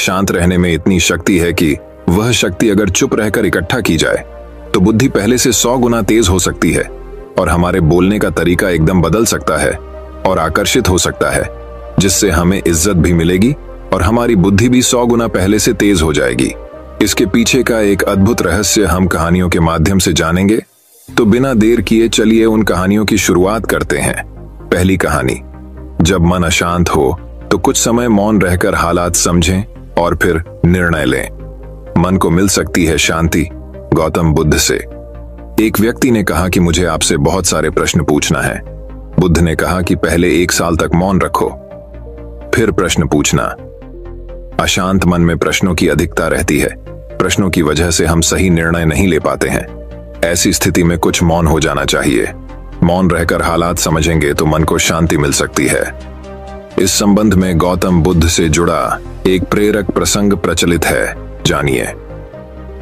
शांत रहने में इतनी शक्ति है कि वह शक्ति अगर चुप रहकर इकट्ठा की जाए तो बुद्धि पहले से 100 गुना तेज हो सकती है और हमारे बोलने का तरीका एकदम बदल सकता है और आकर्षित हो सकता है, जिससे हमें इज्जत भी मिलेगी और हमारी बुद्धि भी 100 गुना पहले से तेज हो जाएगी। इसके पीछे का एक अद्भुत रहस्य हम कहानियों के माध्यम से जानेंगे। तो बिना देर किए चलिए उन कहानियों की शुरुआत करते हैं। पहली कहानी, जब मन अशांत हो तो कुछ समय मौन रहकर हालात समझें और फिर निर्णय लें। मन को मिल सकती है शांति। गौतम बुद्ध से। एक व्यक्ति ने कहा कि मुझे आपसे बहुत सारे प्रश्न पूछना है। बुद्ध ने कहा कि पहले 1 साल तक मौन रखो, फिर प्रश्न पूछना। अशांत मन में प्रश्नों की अधिकता रहती है। प्रश्नों की वजह से हम सही निर्णय नहीं ले पाते हैं। ऐसी स्थिति में कुछ मौन हो जाना चाहिए। मौन रहकर हालात समझेंगे तो मन को शांति मिल सकती है। इस संबंध में गौतम बुद्ध से जुड़ा एक प्रेरक प्रसंग प्रचलित है, जानिए।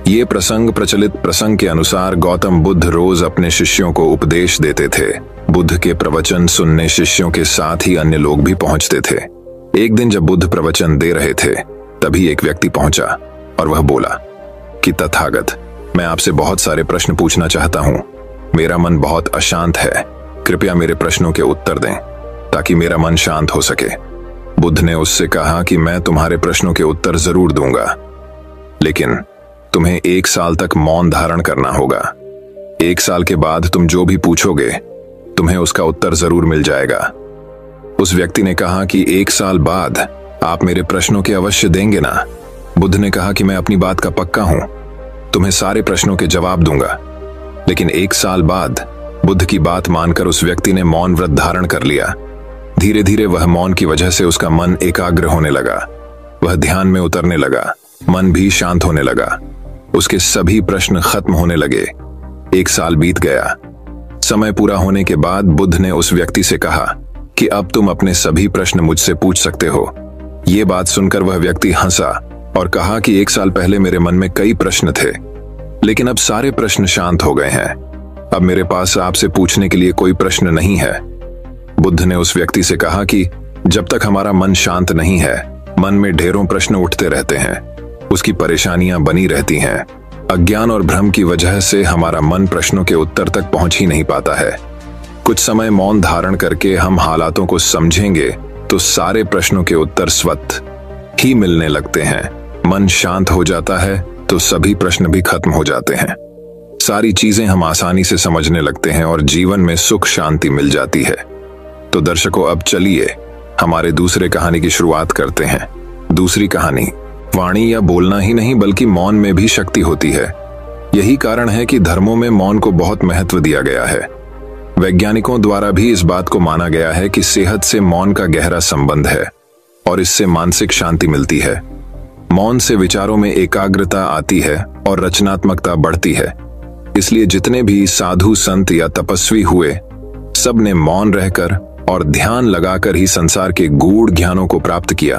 ये प्रचलित प्रसंग के अनुसार गौतम बुद्ध रोज अपने शिष्यों को उपदेश देते थे। बुद्ध के प्रवचन सुनने शिष्यों के साथ ही अन्य लोग भी पहुंचते थे। एक दिन जब बुद्ध प्रवचन दे रहे थे, तभी एक व्यक्ति पहुंचा और वह बोला कि तथागत, मैं आपसे बहुत सारे प्रश्न पूछना चाहता हूं। मेरा मन बहुत अशांत है। कृपया मेरे प्रश्नों के उत्तर दें ताकि मेरा मन शांत हो सके। बुद्ध ने उससे कहा कि मैं तुम्हारे प्रश्नों के उत्तर जरूर दूंगा, लेकिन तुम्हें 1 साल तक मौन धारण करना होगा। 1 साल के बाद तुम जो भी पूछोगे तुम्हें उसका उत्तर जरूर मिल जाएगा। उस व्यक्ति ने कहा कि 1 साल बाद आप मेरे प्रश्नों के अवश्य देंगे ना? बुद्ध ने कहा कि मैं अपनी बात का पक्का हूं, तुम्हें सारे प्रश्नों के जवाब दूंगा। लेकिन 1 साल बाद बुद्ध की बात मानकर उस व्यक्ति ने मौन व्रत धारण कर लिया। धीरे धीरे वह मौन की वजह से उसका मन एकाग्र होने लगा। वह ध्यान में उतरने लगा, मन भी शांत होने लगा। उसके सभी प्रश्न खत्म होने लगे। 1 साल बीत गया। समय पूरा होने के बाद बुद्ध ने उस व्यक्ति से कहा कि अब तुम अपने सभी प्रश्न मुझसे पूछ सकते हो। ये बात सुनकर वह व्यक्ति हंसा और कहा कि 1 साल पहले मेरे मन में कई प्रश्न थे, लेकिन अब सारे प्रश्न शांत हो गए हैं। अब मेरे पास आपसे पूछने के लिए कोई प्रश्न नहीं है। बुद्ध ने उस व्यक्ति से कहा कि जब तक हमारा मन शांत नहीं है, मन में ढेरों प्रश्न उठते रहते हैं, उसकी परेशानियां बनी रहती हैं। अज्ञान और भ्रम की वजह से हमारा मन प्रश्नों के उत्तर तक पहुंच ही नहीं पाता है। कुछ समय मौन धारण करके हम हालातों को समझेंगे तो सारे प्रश्नों के उत्तर स्वतः ही मिलने लगते हैं। मन शांत हो जाता है तो सभी प्रश्न भी खत्म हो जाते हैं। सारी चीजें हम आसानी से समझने लगते हैं और जीवन में सुख शांति मिल जाती है। तो दर्शकों, अब चलिए हमारे दूसरे कहानी की शुरुआत करते हैं। दूसरी कहानी, वाणी या बोलना ही नहीं बल्कि मौन में भी शक्ति होती है। यही कारण है कि धर्मों में मौन को बहुत महत्व दिया गया है। वैज्ञानिकों द्वारा भी इस बात को माना गया है कि सेहत से मौन का गहरा संबंध है और इससे मानसिक शांति मिलती है। मौन से विचारों में एकाग्रता आती है और रचनात्मकता बढ़ती है। इसलिए जितने भी साधु संत या तपस्वी हुए, सब ने मौन रहकर और ध्यान लगाकर ही संसार के गूढ़ ज्ञानों को प्राप्त किया।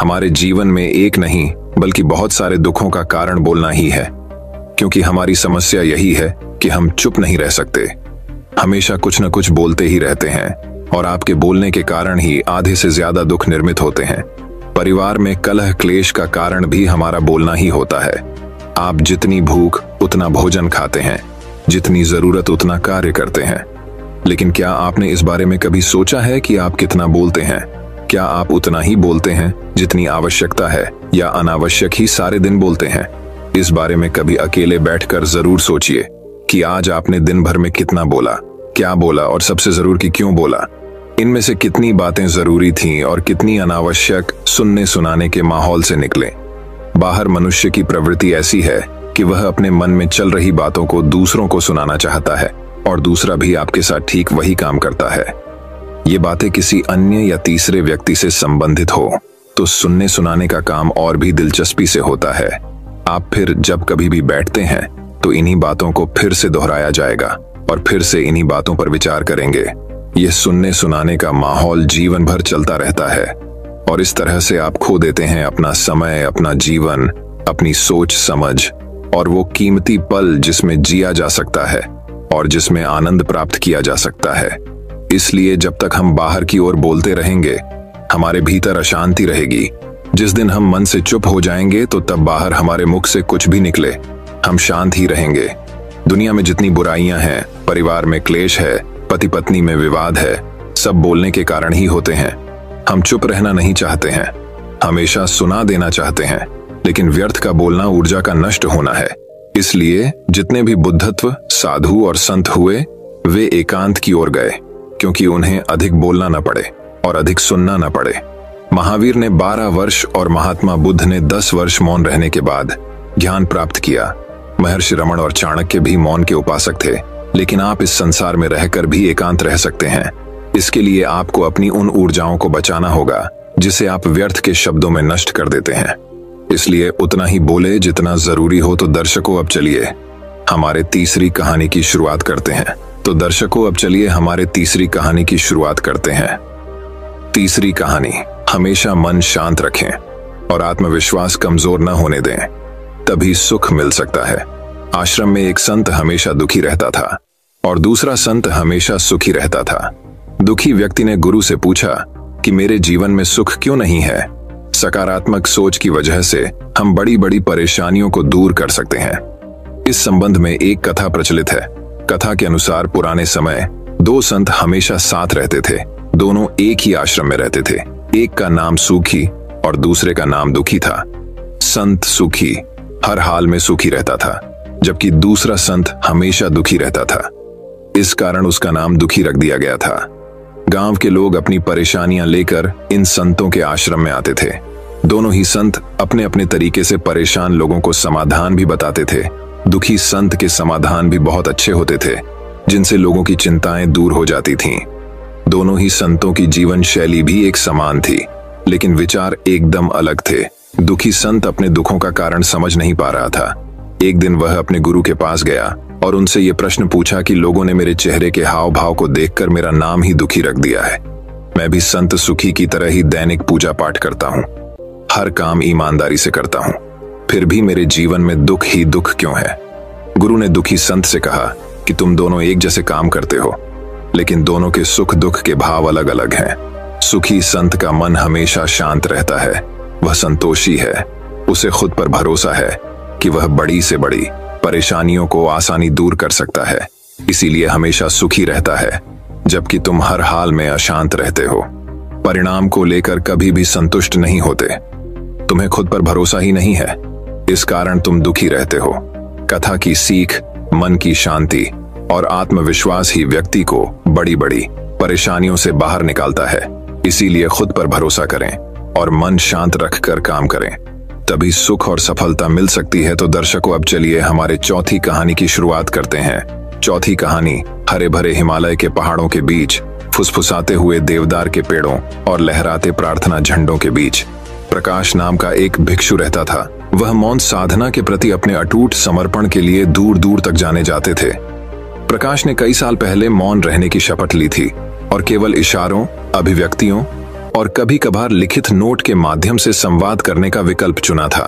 हमारे जीवन में एक नहीं बल्कि बहुत सारे दुखों का कारण बोलना ही है, क्योंकि हमारी समस्या यही है कि हम चुप नहीं रह सकते। हमेशा कुछ न कुछ बोलते ही रहते हैं और आपके बोलने के कारण ही आधे से ज्यादा दुख निर्मित होते हैं। परिवार में कलह क्लेश का कारण भी हमारा बोलना ही होता है। आप जितनी भूख उतना भोजन खाते हैं, जितनी जरूरत उतना कार्य करते हैं। लेकिन क्या आपने इस बारे में कभी सोचा है कि आप कितना बोलते हैं? क्या आप उतना ही बोलते हैं जितनी आवश्यकता है, या अनावश्यक ही सारे दिन बोलते हैं? इस बारे में कभी अकेले बैठकर जरूर सोचिए कि आज आपने दिन भर में कितना बोला, क्या बोला और सबसे जरूर कि क्यों बोला। इनमें से कितनी बातें जरूरी थीं और कितनी अनावश्यक सुनने सुनाने के माहौल से निकले। बाहर मनुष्य की प्रवृत्ति ऐसी है कि वह अपने मन में चल रही बातों को दूसरों को सुनाना चाहता है और दूसरा भी आपके साथ ठीक वही काम करता है। ये बातें किसी अन्य या तीसरे व्यक्ति से संबंधित हो तो सुनने सुनाने का काम और भी दिलचस्पी से होता है। आप फिर जब कभी भी बैठते हैं तो इन्हीं बातों को फिर से दोहराया जाएगा और फिर से इन्हीं बातों पर विचार करेंगे। यह सुनने सुनाने का माहौल जीवन भर चलता रहता है और इस तरह से आप खो देते हैं अपना समय, अपना जीवन, अपनी सोच समझ और वो कीमती पल जिसमें जिया जा सकता है और जिसमें आनंद प्राप्त किया जा सकता है। इसलिए जब तक हम बाहर की ओर बोलते रहेंगे, हमारे भीतर अशांति रहेगी, जिस दिन हम मन से चुप हो जाएंगे तो तब बाहर हमारे मुख से कुछ भी निकले, हम शांत ही रहेंगे। दुनिया में जितनी बुराइयां हैं, परिवार में क्लेश है, पति पत्नी में विवाद है, सब बोलने के कारण ही होते हैं। हम चुप रहना नहीं चाहते हैं, हमेशा सुना देना चाहते हैं, लेकिन व्यर्थ का बोलना ऊर्जा का नष्ट होना है। इसलिए जितने भी बुद्धत्व, साधु और संत हुए वे एकांत की ओर गए, क्योंकि उन्हें अधिक बोलना न पड़े और अधिक सुनना न पड़े। महावीर ने 12 वर्ष और महात्मा बुद्ध ने 10 वर्ष मौन रहने के बाद ज्ञान प्राप्त किया। महर्षि रमण और चाणक्य भी मौन के उपासक थे, लेकिन आप इस संसार में रहकर भी एकांत रह सकते हैं। इसके लिए आपको अपनी उन ऊर्जाओं को बचाना होगा जिसे आप व्यर्थ के शब्दों में नष्ट कर देते हैं। इसलिए उतना ही बोले जितना जरूरी हो। तो दर्शकों अब चलिए हमारे तीसरी कहानी की शुरुआत करते हैं। तीसरी कहानी, हमेशा मन शांत रखें और आत्मविश्वास कमजोर न होने दें, तभी सुख मिल सकता है। आश्रम में एक संत हमेशा दुखी रहता था और दूसरा संत हमेशा सुखी रहता था। दुखी व्यक्ति ने गुरु से पूछा कि मेरे जीवन में सुख क्यों नहीं है। सकारात्मक सोच की वजह से हम बड़ी बड़ी परेशानियों को दूर कर सकते हैं। इस संबंध में एक कथा प्रचलित है। कथा के अनुसार पुराने समय 2 संत हमेशा साथ रहते थे। दोनों एक ही आश्रम में रहते थे। एक का नाम सुखी और दूसरे का नाम दुखी था। संत सुखी हर हाल में सुखी रहता था, जबकि दूसरा संत हमेशा दुखी रहता था। इस कारण उसका नाम दुखी रख दिया गया था। गांव के लोग अपनी परेशानियां लेकर इन संतों के आश्रम में आते थे। दोनों ही संत अपने अपने तरीके से परेशान लोगों को समाधान भी बताते थे। दुखी संत के समाधान भी बहुत अच्छे होते थे, जिनसे लोगों की चिंताएं दूर हो जाती थीं। दोनों ही संतों की जीवन शैली भी एक समान थी, लेकिन विचार एकदम अलग थे। दुखी संत अपने दुखों का कारण समझ नहीं पा रहा था। एक दिन वह अपने गुरु के पास गया और उनसे ये प्रश्न पूछा कि लोगों ने मेरे चेहरे के हाव भाव को देखकर मेरा नाम ही दुखी रख दिया है। मैं भी संत सुखी की तरह ही दैनिक पूजा पाठ करता हूँ, हर काम ईमानदारी से करता हूँ, फिर भी मेरे जीवन में दुख ही दुख क्यों है। गुरु ने दुखी संत से कहा कि तुम दोनों एक जैसे काम करते हो, लेकिन दोनों के सुख दुख के भाव अलग अलग हैं। सुखी संत का मन हमेशा शांत रहता है, वह संतोषी है, उसे खुद पर भरोसा है कि वह बड़ी से बड़ी परेशानियों को आसानी दूर कर सकता है, इसीलिए हमेशा सुखी रहता है। जबकि तुम हर हाल में अशांत रहते हो, परिणाम को लेकर कभी भी संतुष्ट नहीं होते, तुम्हें खुद पर भरोसा ही नहीं है, इस कारण तुम दुखी रहते हो। कथा की सीख मन की शांति और आत्मविश्वास ही व्यक्ति को बड़ी बड़ी परेशानियों से बाहर निकालता है। इसीलिए खुद पर भरोसा करें और मन शांत रखकर काम करें, तभी सुख और सफलता मिल सकती है। तो दर्शकों अब चलिए हमारे चौथी कहानी की शुरुआत करते हैं। चौथी कहानी, हरे भरे हिमालय के पहाड़ों के बीच, फुसफुसाते हुए देवदार के पेड़ों और लहराते प्रार्थना झंडों के बीच प्रकाश नाम का एक भिक्षु रहता था। वह मौन साधना के प्रति अपने अटूट समर्पण के लिए दूर दूर तक जाने जाते थे। प्रकाश ने कई साल पहले मौन रहने की शपथ ली थी और केवल इशारों, अभिव्यक्तियों और कभी कभार लिखित नोट के माध्यम से संवाद करने का विकल्प चुना था।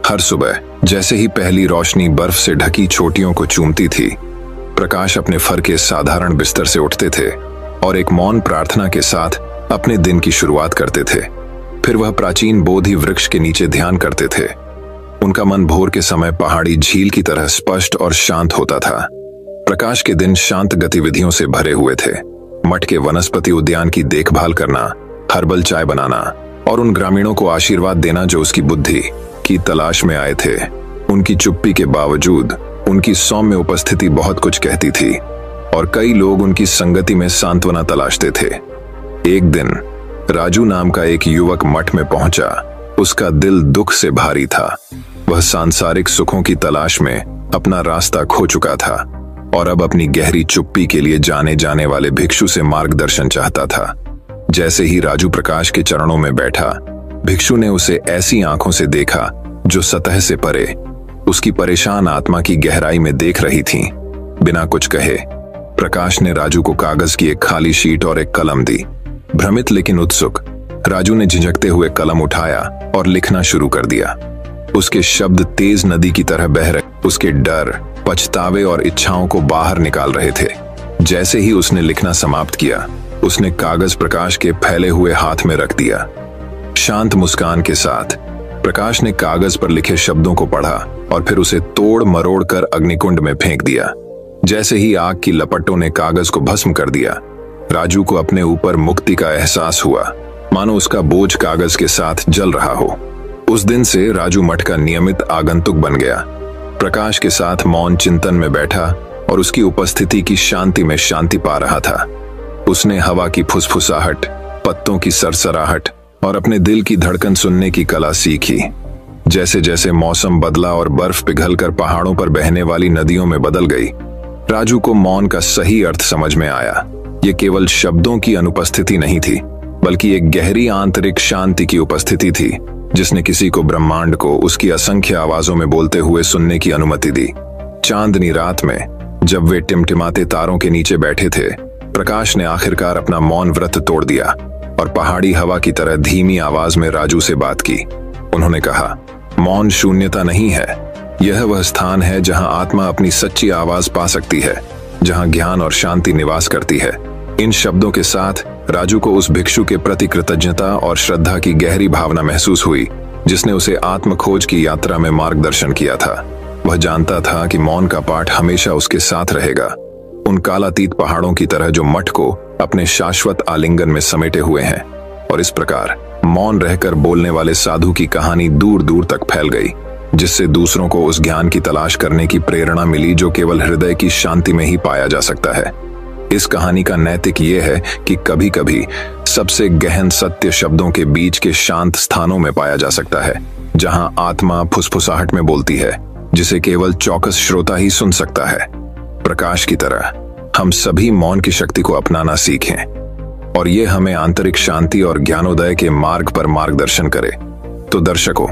हर सुबह जैसे ही पहली रोशनी बर्फ से ढकी चोटियों को चूमती थी, प्रकाश अपने फर के साधारण बिस्तर से उठते थे और एक मौन प्रार्थना के साथ अपने दिन की शुरुआत करते थे। फिर वह प्राचीन बोधि वृक्ष के नीचे ध्यान करते थे। उनका मन भोर के समय पहाड़ी झील की तरह स्पष्ट और शांत होता था। प्रकाश के दिन शांत गतिविधियों से भरे हुए थे। मठ के वनस्पति उद्यान की देखभाल करना, हर्बल चाय बनाना और उन ग्रामीणों को आशीर्वाद देना जो उसकी बुद्धि की तलाश में आए थे। उनकी चुप्पी के बावजूद उनकी सौम्य उपस्थिति बहुत कुछ कहती थी और कई लोग उनकी संगति में सांत्वना तलाशते थे। एक दिन राजू नाम का एक युवक मठ में पहुंचा। उसका दिल दुख से भारी था। वह सांसारिक सुखों की तलाश में अपना रास्ता खो चुका था और अब अपनी गहरी चुप्पी के लिए जाने जाने वाले भिक्षु से मार्गदर्शन चाहता था। जैसे ही राजू प्रकाश के चरणों में बैठा, भिक्षु ने उसे ऐसी आंखों से देखा जो सतह से परे उसकी परेशान आत्मा की गहराई में देख रही थीं। बिना कुछ कहे प्रकाश ने राजू को कागज की एक खाली शीट और एक कलम दी। भ्रमित लेकिन उत्सुक, राजू ने झिझकते हुए कलम उठाया और लिखना शुरू कर दिया। उसके शब्द तेज नदी की तरह बह रहे, उसके डर, पछतावे और इच्छाओं को बाहर निकाल रहे थे। जैसे ही उसने लिखना समाप्त किया, उसने कागज प्रकाश के फैले हुए हाथ में रख दिया। शांत मुस्कान के साथ प्रकाश ने कागज पर लिखे शब्दों को पढ़ा और फिर उसे तोड़ मरोड़ कर अग्निकुंड में फेंक दिया। जैसे ही आग की लपटों ने कागज को भस्म कर दिया, राजू को अपने ऊपर मुक्ति का एहसास हुआ, मानो उसका बोझ कागज के साथ जल रहा हो। उस दिन से राजू मठ का नियमित आगंतुक बन गया। प्रकाश के साथ मौन चिंतन में बैठा और उसकी उपस्थिति की शांति में शांति पा रहा था। उसने हवा की फुसफुसाहट, पत्तों की सरसराहट और अपने दिल की धड़कन सुनने की कला सीखी। जैसे जैसे मौसम बदला और बर्फ पिघलकर पहाड़ों पर बहने वाली नदियों में बदल गई, राजू को मौन का सही अर्थ समझ में आया। ये केवल शब्दों की अनुपस्थिति नहीं थी, बल्कि एक गहरी आंतरिक शांति की उपस्थिति थी, जिसने किसी को ब्रह्मांड को उसकी असंख्य आवाजों में बोलते हुए सुनने की अनुमति दी। चांदनी रात में जब वे टिमटिमाते तारों के नीचे बैठे थे, प्रकाश ने आखिरकार अपना मौन व्रत तोड़ दिया और पहाड़ी हवा की तरह धीमी आवाज में राजू से बात की। उन्होंने कहा, मौन शून्यता नहीं है, यह वह स्थान है जहां आत्मा अपनी सच्ची आवाज पा सकती है, जहां ज्ञान और शांति निवास करती है। इन शब्दों के साथ राजू को उस भिक्षु के प्रति कृतज्ञता और श्रद्धा की गहरी भावना महसूस हुई, जिसने उसे आत्म खोज की यात्रा में मार्गदर्शन किया था। वह जानता था कि मौन का पाठ हमेशा उसके साथ रहेगा, उन कालातीत पहाड़ों की तरह जो मठ को अपने शाश्वत आलिंगन में समेटे हुए हैं। और इस प्रकार मौन रहकर बोलने वाले साधु की कहानी दूर दूर तक फैल गई, जिससे दूसरों को उस ज्ञान की तलाश करने की प्रेरणा मिली जो केवल हृदय की शांति में ही पाया जा सकता है। इस कहानी का नैतिक ये है कि कभी कभी सबसे गहन सत्य शब्दों के बीच के शांत स्थानों में पाया जा सकता है, जहां आत्मा फुसफुसाहट में बोलती है, जिसे केवल चौकस श्रोता ही सुन सकता है। प्रकाश की तरह हम सभी मौन की शक्ति को अपनाना सीखें और ये हमें आंतरिक शांति और ज्ञानोदय के मार्ग पर मार्गदर्शन करे। तो दर्शकों,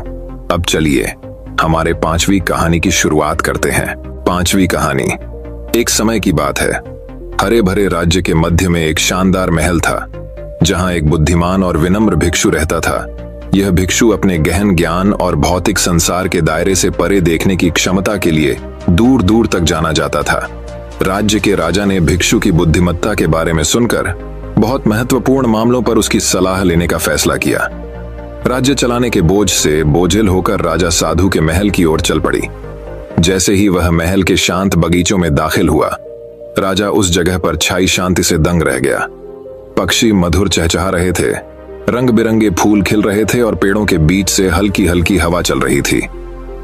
अब चलिए हमारे 5वीं कहानी की शुरुआत करते हैं। 5वीं कहानी। एक समय की बात है। हरे भरे राज्य के मध्य में एक शानदार महल था, जहां एक बुद्धिमान और विनम्र भिक्षु रहता था। यह भिक्षु अपने गहन ज्ञान और भौतिक संसार के दायरे से परे देखने की क्षमता के लिए दूर दूर तक जाना जाता था। राज्य के राजा ने भिक्षु की बुद्धिमत्ता के बारे में सुनकर बहुत महत्वपूर्ण मामलों पर उसकी सलाह लेने का फैसला किया। राज्य चलाने के बोझ से बोझिल होकर राजा साधु के महल की ओर चल पड़ी। जैसे ही वह महल के शांत बगीचों में दाखिल हुआ, राजा उस जगह पर छाई शांति से दंग रह गया। पक्षी मधुर चहचहा रहे थे, रंग बिरंगे फूल खिल रहे थे और पेड़ों के बीच से हल्की हल्की हवा चल रही थी।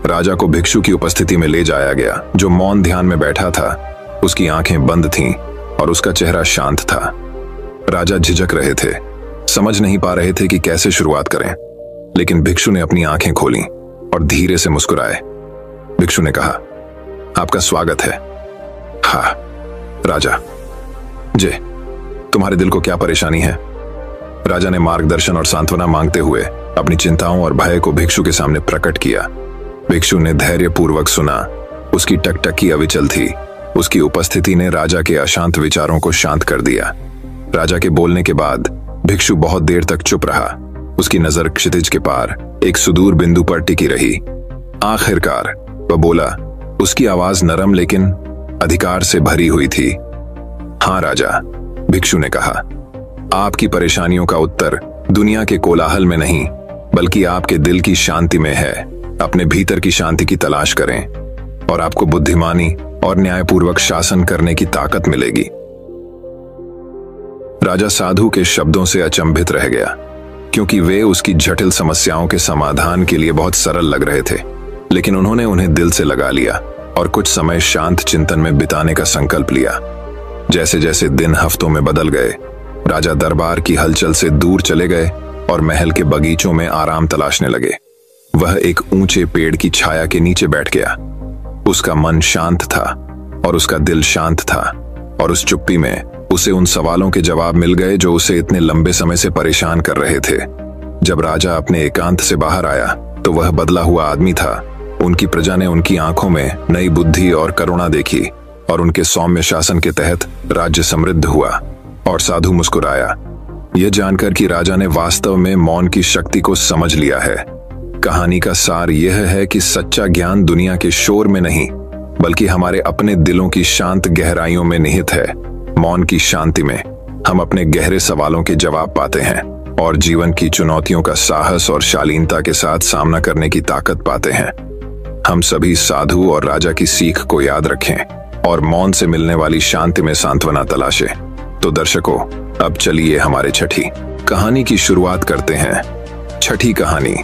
राजा को भिक्षु की उपस्थिति में ले जाया गया, जो मौन ध्यान में बैठा था। उसकी आंखें बंद थीं और उसका चेहरा शांत था। राजा झिझक रहे थे, समझ नहीं पा रहे थे कि कैसे शुरुआत करें, लेकिन भिक्षु ने अपनी आंखें खोली और धीरे से मुस्कुराए। भिक्षु ने कहा, आपका स्वागत है। हाँ राजा जी, तुम्हारे दिल को क्या परेशानी है? राजा ने मार्गदर्शन और सांत्वना मांगते हुए अपनी चिंताओं और भय को भिक्षु के सामने प्रकट किया। भिक्षु ने धैर्यपूर्वक सुना। उसकी टकटकी अविचल थी। उसकी उपस्थिति ने राजा के अशांत विचारों को शांत कर दिया। राजा के बोलने के बाद भिक्षु बहुत देर तक चुप रहा। उसकी नजर क्षितिज के पार एक सुदूर बिंदु पर टिकी रही। आखिरकार वह बोला। उसकी आवाज नरम लेकिन अधिकार से भरी हुई थी। हाँ राजा, भिक्षु ने कहा, आपकी परेशानियों का उत्तर दुनिया के कोलाहल में नहीं, बल्कि आपके दिल की शांति में है। अपने भीतर की शांति की तलाश करें और आपको बुद्धिमानी और न्यायपूर्वक शासन करने की ताकत मिलेगी। राजा साधु के शब्दों से अचंभित रह गया, क्योंकि वे उसकी जटिल समस्याओं के समाधान के लिए बहुत सरल लग रहे थे। लेकिन उन्होंने उन्हें दिल से लगा लिया और कुछ समय शांत चिंतन में बिताने का संकल्प लिया। जैसे जैसे दिन हफ्तों में बदल गए, राजा दरबार की हलचल से दूर चले गए और महल के बगीचों में आराम तलाशने लगे। वह एक ऊंचे पेड़ की छाया के नीचे बैठ गया। उसका मन शांत था और उसका दिल शांत था, और उस चुप्पी में उसे उन सवालों के जवाब मिल गए जो उसे इतने लंबे समय से परेशान कर रहे थे। जब राजा अपने एकांत से बाहर आया तो वह बदला हुआ आदमी था। उनकी प्रजा ने उनकी आंखों में नई बुद्धि और करुणा देखी और उनके सौम्य शासन के तहत राज्य समृद्ध हुआ। और साधु मुस्कुराया, यह जानकर कि राजा ने वास्तव में मौन की शक्ति को समझ लिया है। कहानी का सार यह है कि सच्चा ज्ञान दुनिया के शोर में नहीं, बल्कि हमारे अपने दिलों की शांत गहराइयों में निहित है। मौन की शांति में हम अपने गहरे सवालों के जवाब पाते हैं और जीवन की चुनौतियों का साहस और शालीनता के साथ सामना करने की ताकत पाते हैं। हम सभी साधु और राजा की सीख को याद रखें और मौन से मिलने वाली शांति में सांत्वना तलाशें। तो दर्शकों, अब चलिए हमारे छठी कहानी की शुरुआत करते हैं। छठी कहानी,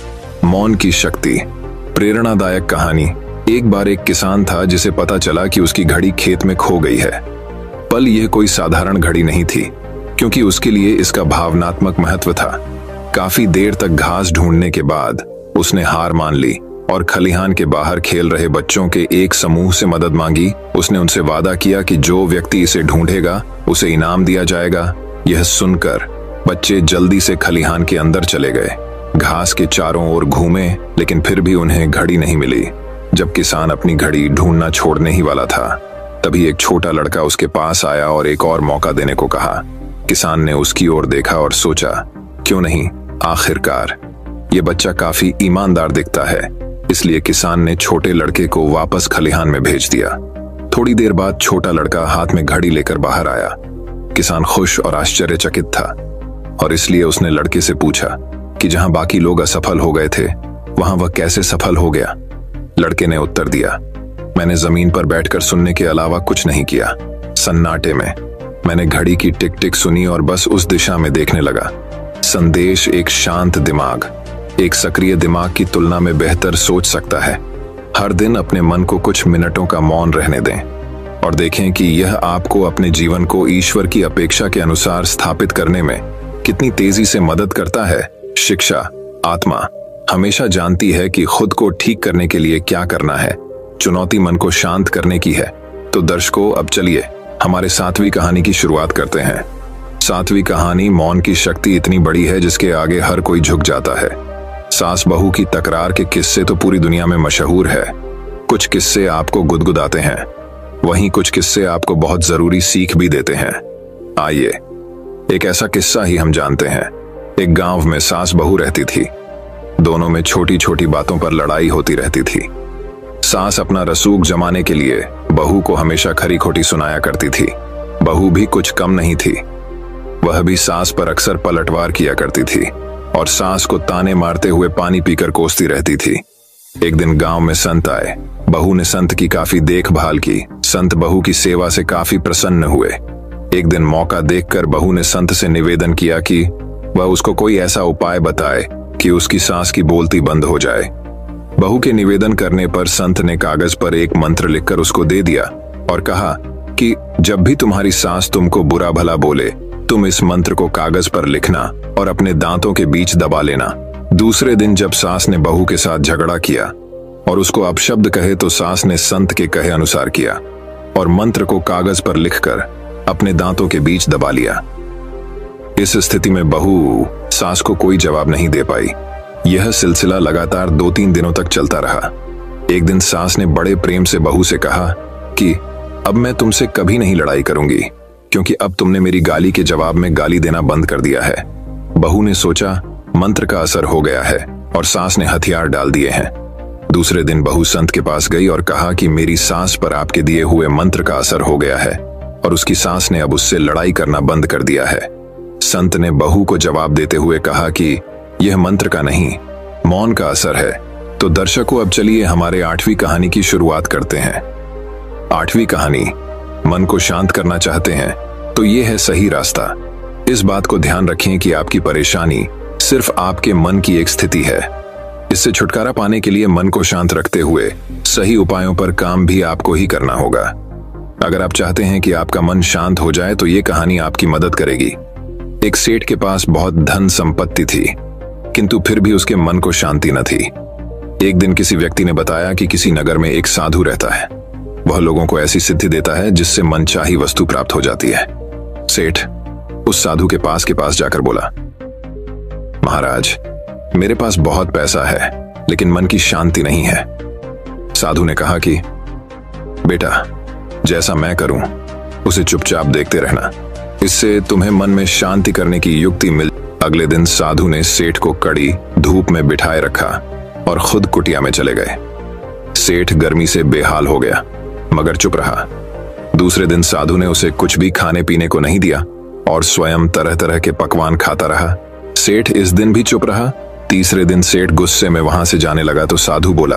मौन की शक्ति। प्रेरणादायक कहानी। एक बार एक किसान था जिसे पता चला कि उसकी घड़ी खेत में खो गई है। पल यह कोई साधारण घड़ी नहीं थी, क्योंकि उसके लिए इसका भावनात्मक महत्व था। काफी देर तक घास ढूंढने के बाद उसने हार मान ली और खलिहान के बाहर खेल रहे बच्चों के एक समूह से मदद मांगी। उसने उनसे वादा किया कि जो व्यक्ति इसे ढूंढेगा उसे इनाम दिया जाएगा। यह सुनकर बच्चे जल्दी से खलिहान के अंदर चले गए। घास के चारों ओर घूमे, लेकिन फिर भी उन्हें घड़ी नहीं मिली। जब किसान अपनी घड़ी ढूंढना छोड़ने ही वाला था, तभी एक छोटा लड़का उसके पास आया और एक और मौका देने को कहा। किसान ने उसकी ओर देखा और सोचा, क्यों नहीं, आखिरकार ये बच्चा काफी ईमानदार दिखता है। इसलिए किसान ने छोटे लड़के को वापस खलिहान में भेज दिया। थोड़ी देर बाद छोटा लड़का हाथ में घड़ी लेकर बाहर आया। किसान खुश और आश्चर्यचकित था, और इसलिए उसने लड़के से पूछा कि जहां बाकी लोग असफल हो गए थे, वहां वह कैसे सफल हो गया। लड़के ने उत्तर दिया, मैंने जमीन पर बैठकर सुनने के अलावा कुछ नहीं किया। सन्नाटे में मैंने घड़ी की टिक टिक सुनी और बस उस दिशा में देखने लगा। संदेश, एक शांत दिमाग एक सक्रिय दिमाग की तुलना में बेहतर सोच सकता है। हर दिन अपने मन को कुछ मिनटों का मौन रहने दें और देखें कि यह आपको अपने जीवन को ईश्वर की अपेक्षा के अनुसार स्थापित करने में कितनी तेजी से मदद करता है। शिक्षा, आत्मा हमेशा जानती है कि खुद को ठीक करने के लिए क्या करना है। चुनौती मन को शांत करने की है। तो दर्शकों, अब चलिए हमारे 7वीं कहानी की शुरुआत करते हैं। 7वीं कहानी, मौन की शक्ति इतनी बड़ी है जिसके आगे हर कोई झुक जाता है। सास बहू की तकरार के किस्से तो पूरी दुनिया में मशहूर है। कुछ किस्से आपको गुदगुदाते हैं, वहीं कुछ किस्से आपको बहुत जरूरी सीख भी देते हैं। आइए एक ऐसा किस्सा ही हम जानते हैं। एक गांव में सास बहू रहती थी। दोनों में छोटी छोटी बातों पर लड़ाई होती रहती थी। सास अपना रसूख जमाने के लिए बहू को हमेशा खरी खोटी सुनाया करती थी। बहू भी कुछ कम नहीं थी, वह भी सास पर अक्सर पलटवार किया करती थी और सास को ताने मारते हुए पानी पीकर कोसती रहती थी। एक दिन गांव में संत आए। बहू ने संत की काफी देखभाल की। संत बहू की सेवा से काफी प्रसन्न हुए। एक दिन मौका देखकर बहू ने संत से निवेदन किया कि वह उसको कोई ऐसा उपाय बताए कि उसकी सास की बोलती बंद हो जाए। बहू के निवेदन करने पर संत ने कागज पर एक मंत्र लिखकर उसको दे दिया और कहा कि जब भी तुम्हारी सास तुमको बुरा भला बोले, तुम इस मंत्र को कागज पर लिखना और अपने दांतों के बीच दबा लेना। दूसरे दिन जब सास ने बहू के साथ झगड़ा किया और उसको अपशब्द कहे, तो सास ने संत के कहे अनुसार किया और मंत्र को कागज पर लिखकर अपने दांतों के बीच दबा लिया। इस स्थिति में बहू सास को कोई जवाब नहीं दे पाई। यह सिलसिला लगातार 2-3 दिनों तक चलता रहा। एक दिन सास ने बड़े प्रेम से बहू से कहा कि अब मैं तुमसे कभी नहीं लड़ाई करूंगी, क्योंकि अब तुमने मेरी गाली के जवाब में गाली देना बंद कर दिया है। बहू ने सोचा मंत्र का असर हो गया है और सास ने हथियार डाल दिए हैं। दूसरे दिन बहू संत के पास गई और कहा कि मेरी सास पर आपके दिए हुए मंत्र का असर हो गया है और उसकी सास ने अब उससे लड़ाई करना बंद कर दिया है। संत ने बहू को जवाब देते हुए कहा कि यह मंत्र का नहीं, मौन का असर है। तो दर्शकों, अब चलिए हमारे 8वीं कहानी की शुरुआत करते हैं। 8वीं कहानी, मन को शांत करना चाहते हैं तो यह है सही रास्ता। इस बात को ध्यान रखें कि आपकी परेशानी सिर्फ आपके मन की एक स्थिति है। इससे छुटकारा पाने के लिए मन को शांत रखते हुए सही उपायों पर काम भी आपको ही करना होगा। अगर आप चाहते हैं कि आपका मन शांत हो जाए तो ये कहानी आपकी मदद करेगी। एक सेठ के पास बहुत धन संपत्ति थी, किंतु फिर भी उसके मन को शांति न थी। एक दिन किसी व्यक्ति ने बताया कि किसी नगर में एक साधु रहता है। वह लोगों को ऐसी सिद्धि देता है जिससे मनचाही वस्तु प्राप्त हो जाती है। सेठ उस साधु के पास जाकर बोला, महाराज, मेरे पास बहुत पैसा है लेकिन मन की शांति नहीं है। साधु ने कहा कि बेटा, जैसा मैं करूं उसे चुपचाप देखते रहना, इससे तुम्हें मन में शांति करने की युक्ति मिल। अगले दिन साधु ने सेठ को कड़ी धूप में बिठाए रखा और खुद कुटिया में चले गए। सेठ गर्मी से बेहाल हो गया मगर चुप रहा। दूसरे दिन साधु ने उसे कुछ भी खाने पीने को नहीं दिया और स्वयं तरह तरह के पकवान खाता रहा। सेठ इस दिन भी चुप रहा। तीसरे दिन सेठ गुस्से में वहां से जाने लगा तो साधु बोला,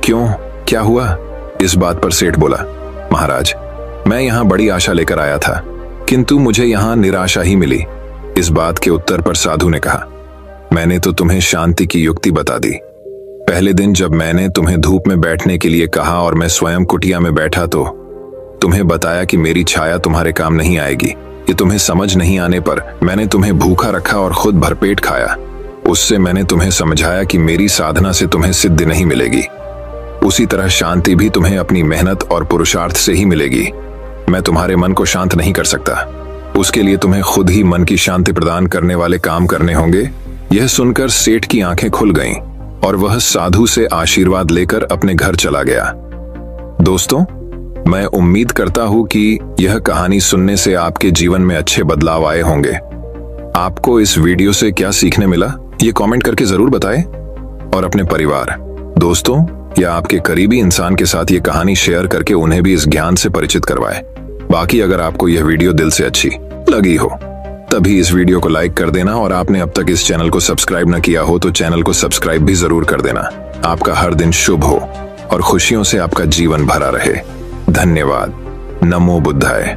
क्यों, क्या हुआ? इस बात पर सेठ बोला, महाराज, मैं यहाँ बड़ी आशा लेकर आया था, किंतु मुझे यहाँ निराशा ही मिली। इस बात के उत्तर पर साधु ने कहा, मैंने तो तुम्हें शांति की युक्ति बता दी। पहले दिन जब मैंने तुम्हें धूप में बैठने के लिए कहा और मैं स्वयं कुटिया में बैठा तो तुम्हें बताया कि मेरी छाया तुम्हारे काम नहीं आएगी। ये तुम्हें समझ नहीं आने पर मैंने तुम्हें भूखा रखा और खुद भरपेट खाया। उससे मैंने तुम्हें समझाया कि मेरी साधना से तुम्हें सिद्धि नहीं मिलेगी। उसी तरह शांति भी तुम्हें अपनी मेहनत और पुरुषार्थ से ही मिलेगी। मैं तुम्हारे मन को शांत नहीं कर सकता, उसके लिए तुम्हें खुद ही मन की शांति प्रदान करने वाले काम करने होंगे। यह सुनकर सेठ की आंखें खुल गईं और वह साधु से आशीर्वाद लेकर अपने घर चला गया। दोस्तों, मैं उम्मीद करता हूं कि यह कहानी सुनने से आपके जीवन में अच्छे बदलाव आए होंगे। आपको इस वीडियो से क्या सीखने मिला, ये कमेंट करके जरूर बताएं और अपने परिवार, दोस्तों या आपके करीबी इंसान के साथ ये कहानी शेयर करके उन्हें भी इस ज्ञान से परिचित करवाएं। बाकी अगर आपको यह वीडियो दिल से अच्छी लगी हो तभी इस वीडियो को लाइक कर देना और आपने अब तक इस चैनल को सब्सक्राइब न किया हो तो चैनल को सब्सक्राइब भी जरूर कर देना। आपका हर दिन शुभ हो और खुशियों से आपका जीवन भरा रहे। धन्यवाद। नमो बुद्धाय।